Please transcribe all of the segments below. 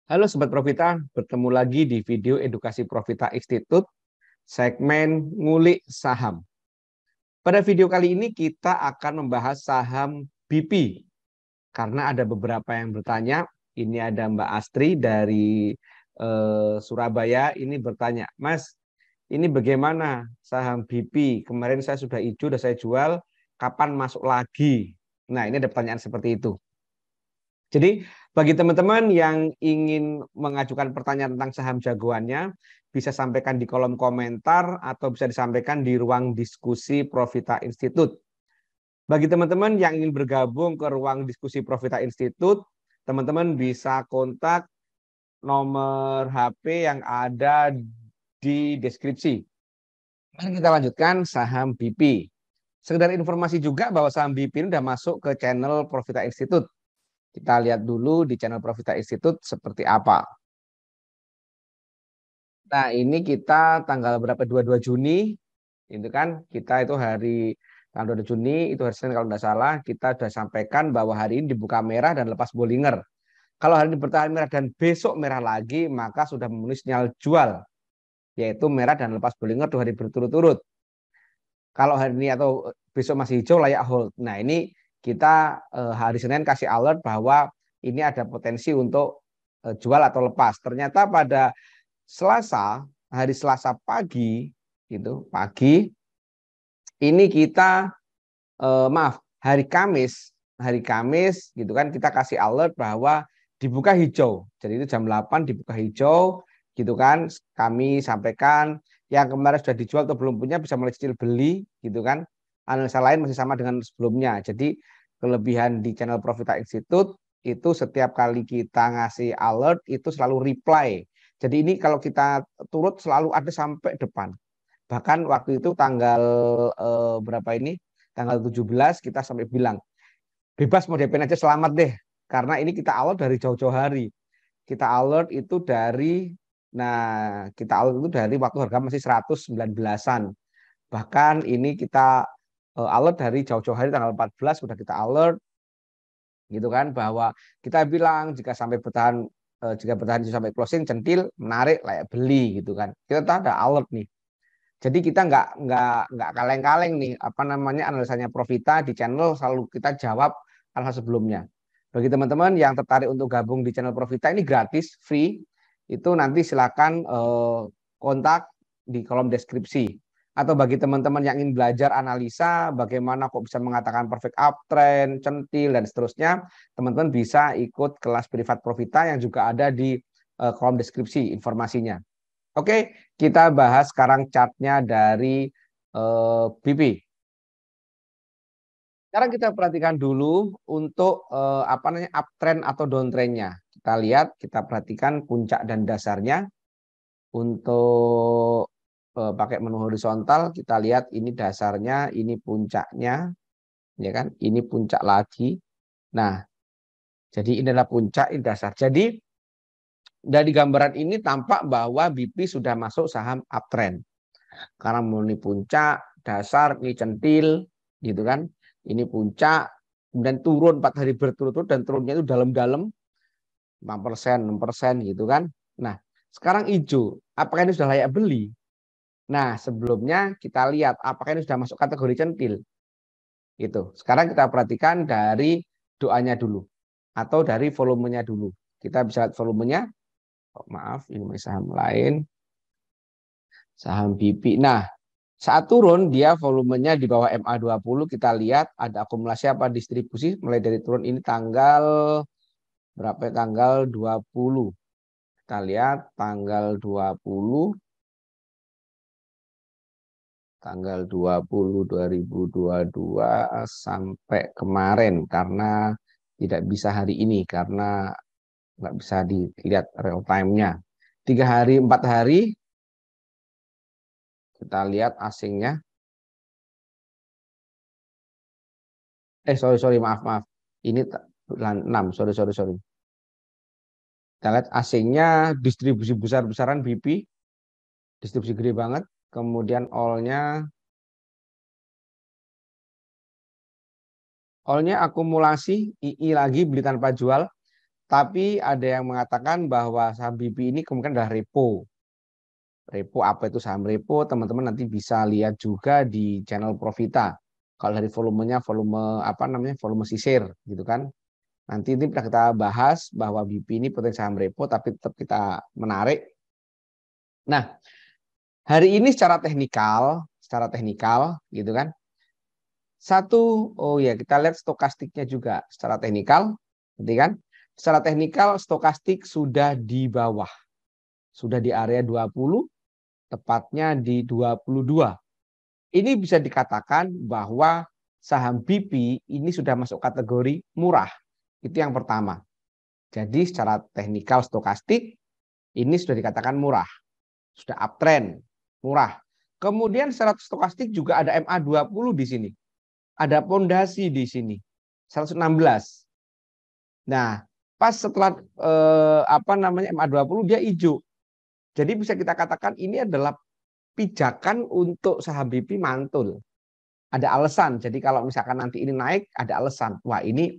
Halo Sobat Profita, bertemu lagi di video Edukasi Profita Institute, segmen ngulik saham. Pada video kali ini kita akan membahas saham BP, karena ada beberapa yang bertanya. Ini ada Mbak Astri dari Surabaya, ini bertanya, Mas, ini bagaimana saham BP? Kemarin saya sudah hijau, sudah saya jual, kapan masuk lagi? Nah, ini ada pertanyaan seperti itu. Jadi bagi teman-teman yang ingin mengajukan pertanyaan tentang saham jagoannya, bisa sampaikan di kolom komentar atau bisa disampaikan di ruang diskusi Profita Institute. Bagi teman-teman yang ingin bergabung ke ruang diskusi Profita Institute, teman-teman bisa kontak nomor HP yang ada di deskripsi. Mari kita lanjutkan saham BP. Sekedar informasi juga bahwa saham BP ini sudah masuk ke channel Profita Institute. Kita lihat dulu di channel Profita Institute seperti apa. Nah, ini kita tanggal berapa? 22 Juni. Itu kan kita itu hari tanggal 22 Juni, itu hari Senin kalau tidak salah, kita sudah sampaikan bahwa hari ini dibuka merah dan lepas Bollinger. Kalau hari ini bertahan merah dan besok merah lagi, maka sudah memenuhi sinyal jual, yaitu merah dan lepas Bollinger 2 hari berturut-turut. Kalau hari ini atau besok masih hijau, layak hold. Nah, ini kita hari Senin kasih alert bahwa ini ada potensi untuk jual atau lepas. Ternyata pada Selasa, hari Selasa pagi, ini kita hari Kamis gitu kan, kita kasih alert bahwa dibuka hijau. Jadi itu jam 8 dibuka hijau gitu kan. Kami sampaikan yang kemarin sudah dijual atau belum punya bisa mulai cicil beli gitu kan. Analisa lain masih sama dengan sebelumnya. Jadi kelebihan di channel Profita Institute itu setiap kali kita ngasih alert itu selalu reply. Jadi ini kalau kita turut selalu ada sampai depan. Bahkan waktu itu tanggal berapa ini? Tanggal 17 kita sampai bilang, bebas mau DP aja selamat deh. Karena ini kita alert dari jauh-jauh hari. Kita alert itu dari kita alert itu dari waktu harga masih 119-an. Bahkan ini kita alert dari jauh-jauh hari tanggal 14 sudah kita alert gitu kan, bahwa kita bilang jika bertahan sampai closing centil menarik layak beli gitu kan. Kita ada alert nih. Jadi kita nggak kaleng-kaleng nih analisanya Profita di channel, selalu kita jawab hal-hal sebelumnya. Bagi teman-teman yang tertarik untuk gabung di channel Profita, ini gratis, free. Itu nanti silakan kontak di kolom deskripsi. Atau bagi teman-teman yang ingin belajar analisa, bagaimana kok bisa mengatakan perfect uptrend, centil, dan seterusnya, teman-teman bisa ikut kelas privat Profita yang juga ada di kolom deskripsi informasinya. Oke, kita bahas sekarang chartnya dari BP. Sekarang kita perhatikan dulu untuk uptrend atau downtrendnya. Kita lihat, kita perhatikan puncak dan dasarnya. Untuk pakai menu horizontal, kita lihat ini dasarnya, ini puncaknya, ya kan? Ini puncak lagi. Nah, jadi ini adalah puncak, ini dasar. Jadi dari gambaran ini tampak bahwa BP sudah masuk saham uptrend. Karena memenuhi puncak, dasar, ini centil, gitu kan. Ini puncak, kemudian turun 4 hari berturut-turut dan turunnya itu dalam-dalam 5%, 6% gitu kan. Nah, sekarang hijau, apakah ini sudah layak beli? Nah, sebelumnya kita lihat apakah ini sudah masuk kategori centil. Gitu. Sekarang kita perhatikan dari doanya dulu atau dari volumenya dulu. Kita bisa lihat volumenya. Oh, maaf, ini masih saham lain. Saham BP. Nah, saat turun dia volumenya di bawah MA20, kita lihat ada akumulasi apa distribusi mulai dari turun ini tanggal berapa? Tanggal 20. Kita lihat tanggal 20 2022 sampai kemarin, karena tidak bisa hari ini karena nggak bisa dilihat real time-nya. 3 hari, 4 hari kita lihat asingnya. Maaf. Ini 6, sorry. Kita lihat asingnya distribusi besar-besaran BP, distribusi gede banget. Kemudian all-nya akumulasi, II lagi beli tanpa jual. Tapi ada yang mengatakan bahwa saham BP ini kemungkinan adalah repo. Repo, apa itu saham repo? Teman-teman nanti bisa lihat juga di channel Profita. Kalau dari volumenya volume apa namanya? Volume sisir gitu kan. Nanti ini pernah kita bahas bahwa BP ini potensi saham repo tapi tetap kita menarik. Nah, hari ini secara teknikal gitu kan. Satu, oh ya kita lihat stokastiknya juga secara teknikal, gitu kan? Secara teknikal stokastik sudah di bawah. Sudah di area 20, tepatnya di 22. Ini bisa dikatakan bahwa saham BP ini sudah masuk kategori murah. Itu yang pertama. Jadi secara teknikal stokastik ini sudah dikatakan murah. Sudah uptrend, murah. Kemudian secara stokastik juga ada MA20 di sini. Ada pondasi di sini 116. Nah, pas setelah MA20 dia hijau. Jadi bisa kita katakan ini adalah pijakan untuk saham BP mantul. Ada alasan. Jadi kalau misalkan nanti ini naik, ada alasan. Wah, ini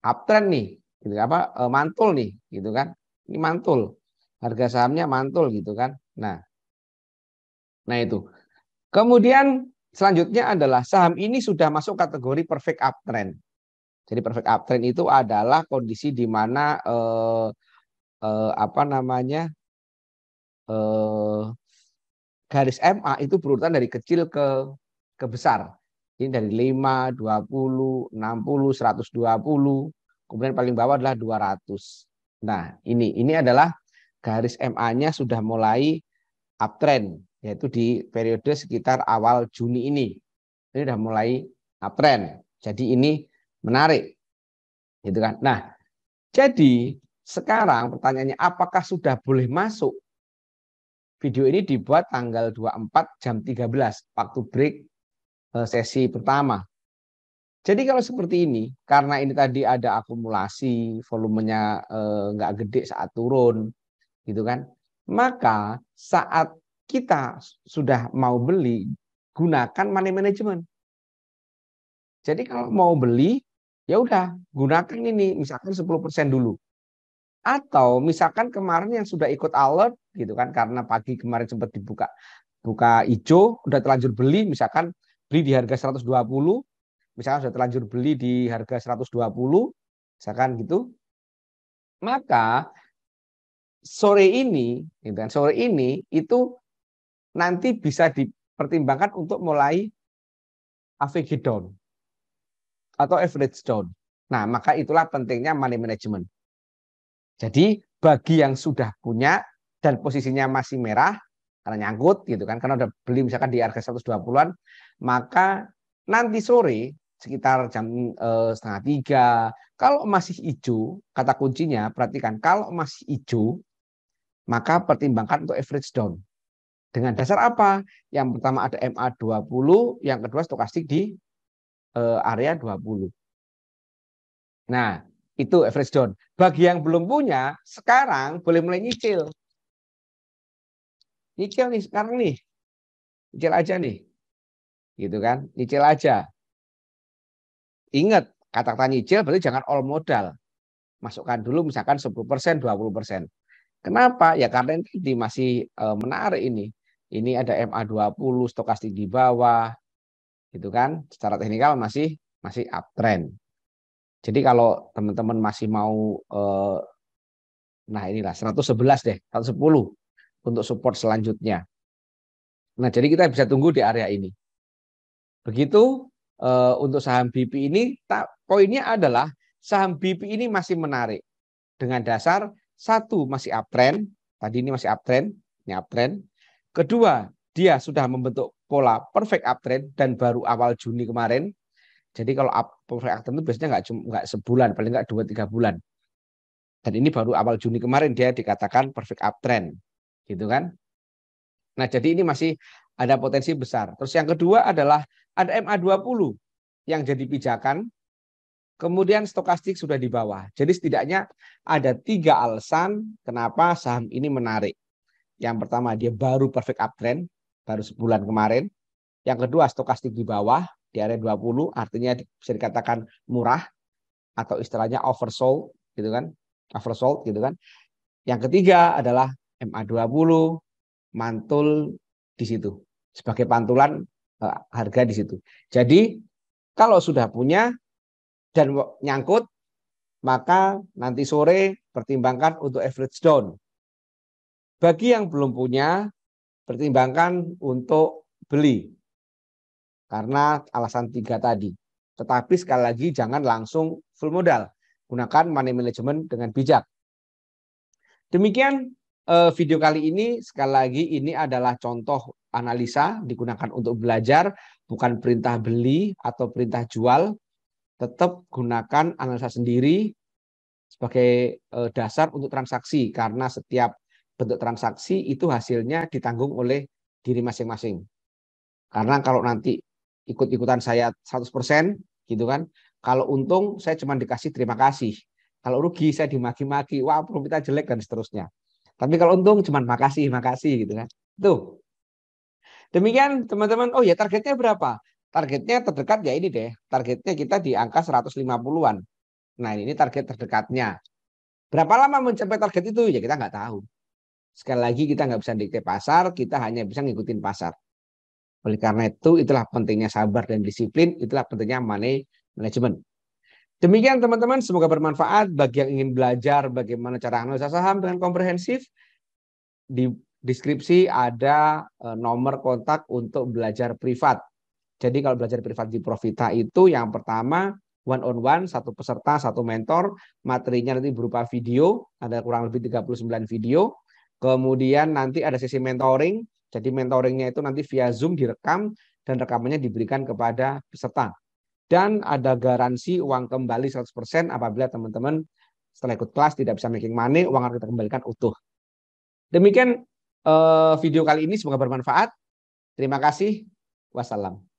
uptrend nih, gitu mantul nih, gitu kan? Ini mantul. Harga sahamnya mantul gitu kan. Nah itu. Kemudian selanjutnya adalah saham ini sudah masuk kategori perfect uptrend. Jadi perfect uptrend itu adalah kondisi di mana garis MA itu berurutan dari kecil ke besar. Ini dari 5, 20, 60, 120, kemudian paling bawah adalah 200. Nah, ini adalah garis MA-nya sudah mulai uptrend, yaitu di periode sekitar awal Juni ini. Ini sudah mulai uptrend. Jadi ini menarik. Gitu kan. Nah, jadi sekarang pertanyaannya apakah sudah boleh masuk? Video ini dibuat tanggal 24 jam 13 waktu break sesi pertama. Jadi kalau seperti ini, karena ini tadi ada akumulasi, volumenya nggak gede saat turun, gitu kan? Maka saat kita sudah mau beli, gunakan money management. Jadi kalau mau beli, ya udah gunakan ini, misalkan 10% dulu. Atau misalkan kemarin yang sudah ikut alert, gitu kan? Karena pagi kemarin sempat buka hijau, udah terlanjur beli, misalkan beli di harga 120, misalkan sudah terlanjur beli di harga 120, misalkan gitu, maka sore ini itu nanti bisa dipertimbangkan untuk mulai AVG down atau average down. Nah, maka itulah pentingnya money management. Jadi bagi yang sudah punya dan posisinya masih merah karena nyangkut gitu kan, karena udah beli misalkan di harga 120-an, maka nanti sore sekitar jam setengah 3, kalau masih hijau, kata kuncinya perhatikan, kalau masih hijau maka pertimbangkan untuk average down. Dengan dasar apa? Yang pertama ada MA20, yang kedua stokastik di area 20. Nah, itu average down. Bagi yang belum punya, sekarang boleh mulai nyicil. Nyicil nih sekarang nih. Nyicil aja nih. Gitu kan? Nyicil aja. Ingat, kata-kata nyicil berarti jangan all modal. Masukkan dulu misalkan 10%, 20%. Kenapa? Ya karena ini masih menarik ini. Ini ada MA20, stokastik di bawah. Gitu kan? Secara teknikal masih uptrend. Jadi kalau teman-teman masih mau nah inilah 111 deh, 110 untuk support selanjutnya. Nah, jadi kita bisa tunggu di area ini. Begitu untuk saham BP ini, poinnya adalah saham BP ini masih menarik. Dengan dasar satu masih uptrend, tadi ini masih uptrend, ini uptrend. Kedua, dia sudah membentuk pola perfect uptrend dan baru awal Juni kemarin. Jadi kalau perfect uptrend itu biasanya nggak sebulan, paling nggak 2-3 bulan. Dan ini baru awal Juni kemarin dia dikatakan perfect uptrend, gitu kan? Nah, jadi ini masih ada potensi besar. Terus yang kedua adalah ada MA20 yang jadi pijakan, kemudian stokastik sudah di bawah. Jadi setidaknya ada 3 alasan kenapa saham ini menarik. Yang pertama dia baru perfect uptrend, baru sebulan kemarin. Yang kedua stokastik di bawah di area 20, artinya bisa dikatakan murah. atau istilahnya oversold gitu kan. Oversold gitu kan. Yang ketiga adalah MA20 mantul di situ sebagai pantulan harga di situ. Jadi kalau sudah punya dan nyangkut, maka nanti sore pertimbangkan untuk average down. Bagi yang belum punya, pertimbangkan untuk beli karena alasan 3 tadi. Tetapi sekali lagi jangan langsung full modal. Gunakan money management dengan bijak. Demikian video kali ini. Sekali lagi ini adalah contoh analisa digunakan untuk belajar, bukan perintah beli atau perintah jual. Tetap gunakan analisa sendiri sebagai dasar untuk transaksi, karena setiap bentuk transaksi itu hasilnya ditanggung oleh diri masing-masing. Karena kalau nanti ikut-ikutan saya 100% gitu kan, kalau untung saya cuma dikasih terima kasih, kalau rugi saya dimaki-maki, wah profitnya jelek dan seterusnya. Tapi kalau untung cuma makasih gitu kan. Tuh. Demikian teman-teman. Oh ya, targetnya berapa? Targetnya terdekat ya ini deh. Targetnya kita di angka 150-an. Nah, ini target terdekatnya. Berapa lama mencapai target itu? Ya kita nggak tahu. Sekali lagi kita nggak bisa dikte pasar, kita hanya bisa ngikutin pasar. Oleh karena itu, itulah pentingnya sabar dan disiplin, itulah pentingnya money management. Demikian teman-teman, semoga bermanfaat bagi yang ingin belajar bagaimana cara analisa saham dengan komprehensif. Di deskripsi ada nomor kontak untuk belajar privat. Jadi kalau belajar privat di Profita itu yang pertama one on one, satu peserta, satu mentor, materinya nanti berupa video, ada kurang lebih 39 video. Kemudian nanti ada sesi mentoring, jadi mentoringnya itu nanti via Zoom direkam dan rekamannya diberikan kepada peserta. Dan ada garansi uang kembali 100% apabila teman-teman setelah ikut kelas tidak bisa making money, uang akan kita kembalikan utuh. Demikian video kali ini, semoga bermanfaat. Terima kasih. Wassalam.